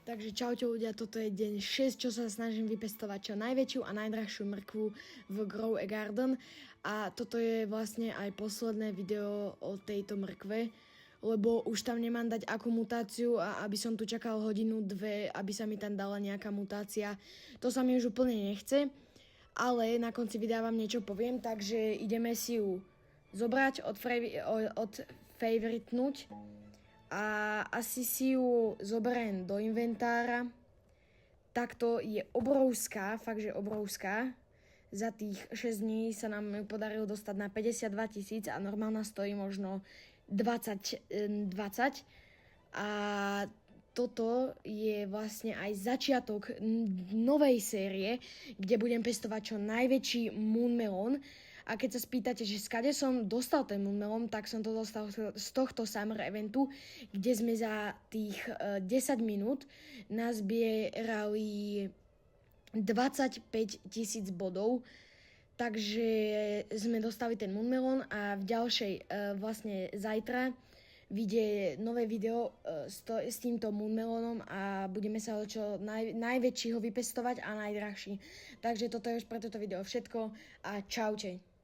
Takže čaute ľudia, toto je deň 6, čo sa snažím vypestovať čo najväčšiu a najdrahšiu mrkvu v Grow a Garden. A toto je vlastne aj posledné video o tejto mrkve, lebo už tam nemám dať akú mutáciu a aby som tu čakal hodinu, dve, aby sa mi tam dala nejaká mutácia. To sa mi už úplne nechce, ale na konci videa vám niečo poviem, takže ideme si ju zobrať, odfavoritnúť. A asi si ju zoberiem do inventára. Takto je obrovská, fakt že obrovská. Za tých 6 dní sa nám podarilo dostať na 52 000 a normálna stojí možno 20. A toto je vlastne aj začiatok novej série, kde budem pestovať čo najväčší moon melon. A keď sa spýtate, že skade som dostal ten moon melon, tak som to dostal z tohto summer eventu, kde sme za tých 10 minút nazbierali 25 000 bodov. Takže sme dostali ten moon melon a v ďalšej, vlastne zajtra, vyjde nové video s týmto moon melonom a budeme sa ho čo najväčšieho vypestovať a najdrahší. Takže toto je už pre toto video všetko a čaute.